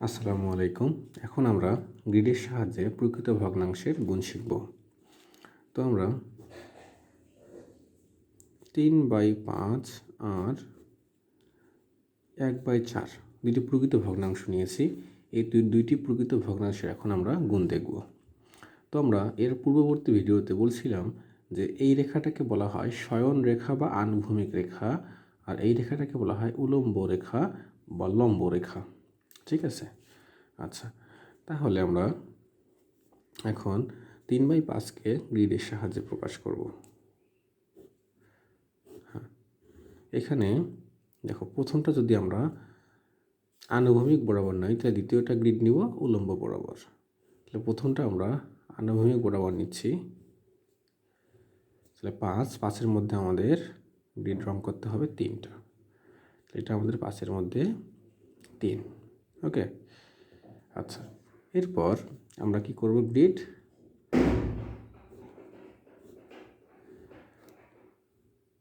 আসসালামু আলাইকুম। এখন আমরা গ্রিডের সাহায্যে প্রকৃত ভগ্নাংশের গুণ শিখব। তো আমরা 3/5 আর 1/4 দুইটি প্রকৃত ভগ্নাংশ নিয়েছি। এই দুইটি প্রকৃত ভগ্নাংশের এখন আমরা গুণ দেখব। তো আমরা এর পূর্ববর্তী ভিডিওতে বলছিলাম যে এই রেখাটাকে বলা হয় শয়ন রেখা বা আনুভূমিক রেখা, আর এই রেখাটাকে বলা হয় উলম্ব রেখা বা লম্ব রেখা। ঠিক আছে? আচ্ছা, তাহলে আমরা এখন 3/5কে গ্রিডের সাহায্যে প্রকাশ করব। হ্যাঁ, এখানে দেখো, প্রথমটা যদি আমরা আনুভূমিক বরাবর নয়, তাহলে দ্বিতীয়টা গ্রিড নিব উলম্ব বরাবর। তাহলে প্রথমটা আমরা আনুভূমিক বরাবর নিচ্ছি। তাহলে 5-5-এর মধ্যে আমাদের গ্রিড রং করতে হবে 3টা। এটা আমাদের 5-এর মধ্যে 3। ওকে, আচ্ছা, এরপর আমরা কি করব? গ্রিড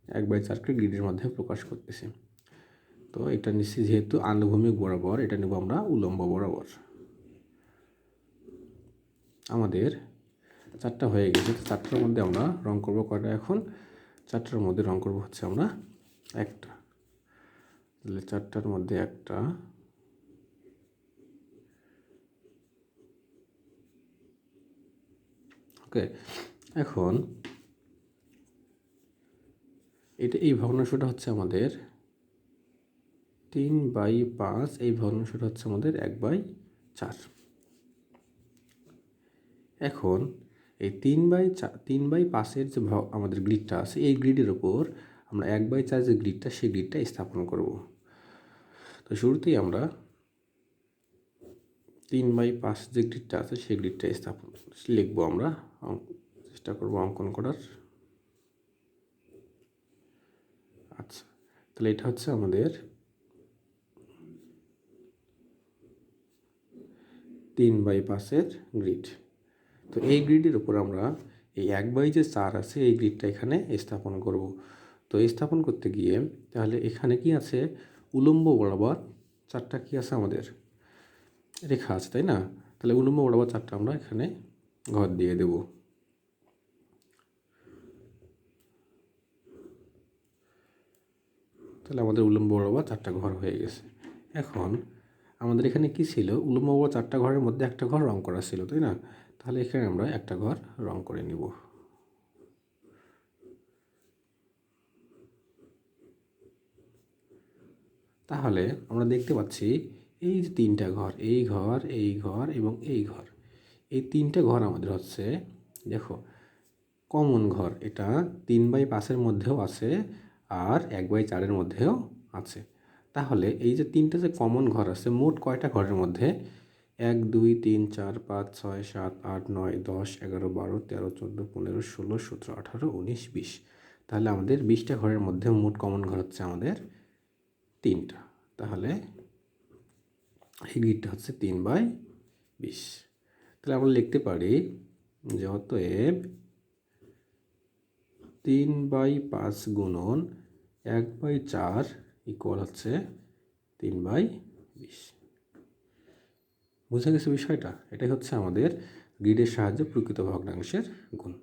1/4কে গ্রিডের মধ্যে প্রকাশ করতেছি। তো এটা নিচ্ছি যেহেতু আনুভূমিক বরাবর, এটা নেব আমরা উলম্ব বরাবর। আমাদের 4টা হয়ে গেছে। তো 4টার মধ্যে আমরা রং করব কয়টা? এখন 4টার মধ্যে রং করব হচ্ছে আমরা 1টা। তাহলে 4টার মধ্যে 1টা। ওকে, এখন এই ভগ্নাংশটা হচ্ছে আমাদের 3/5, এই ভগ্নাংশটা হচ্ছে আমাদের 1/4। এখন এই 3/5-এর যে আমাদের গ্রিডটা আছে, এই গ্রিডের ওপর আমরা 1/4 যে গ্রিডটা, সেই গ্রিডটা স্থাপন করব। তো শুরুতেই আমরা 3/5 যে গ্রিডটা আছে, সেই গ্রিডটা স্থাপন লিখবো আমরা, চেষ্টা করব অঙ্কন করার। আচ্ছা, তাহলে এটা হচ্ছে আমাদের 3/5-এর গ্রিড। তো এই গ্রিডের উপর আমরা এই 1/4 আছে, এই গ্রিডটা এখানে স্থাপন করব। তো স্থাপন করতে গিয়ে তাহলে এখানে কি আছে? উলম্ব বরাবর 4টা কি আছে? আমাদের রেখা আছে, তাই না? তাহলে উলম্ব বরাবর 4টা আমরা এখানে ঘর দিয়ে দেব। তাহলে আমাদের উলম্ব বরাবর 4টা ঘর হয়ে গেছে। এখন আমাদের এখানে কি ছিল? উলম্ব বরাবর 4টা ঘরের মধ্যে একটা ঘর রং করা ছিল, তাই না? তাহলে এখানে আমরা একটা ঘর রং করে নিব। তাহলে আমরা দেখতে পাচ্ছি এই যে 3টা ঘর, এই ঘর, এই ঘর এবং এই ঘর, এই 3টে ঘর আমাদের হচ্ছে, দেখো, কমন ঘর। এটা 3/5-এর মধ্যেও আছে আর 1/4-এর মধ্যেও আছে। তাহলে এই যে 3টা যে কমন ঘর আছে, মোট কয়টা ঘরের মধ্যে? 1, 2, 3, 4, 5, 6, 7, 8, 9, 10, 11, 12, 13, 14, 15, 16, 17, 18, 19, 20। তাহলে আমাদের 20টা ঘরের মধ্যে মোট কমন ঘর হচ্ছে আমাদের 3টা। তাহলে এই গ্রিডটা হচ্ছে 3/20। তাহলে আমরা লিখতে পারি যে অতএব 3/5 গুণন 1/4 ইকুয়াল হচ্ছে 3/20। বুঝা গেছে বিষয়টা? এটাই হচ্ছে আমাদের গ্রিডের সাহায্যে প্রকৃত ভগ্নাংশের গুণ।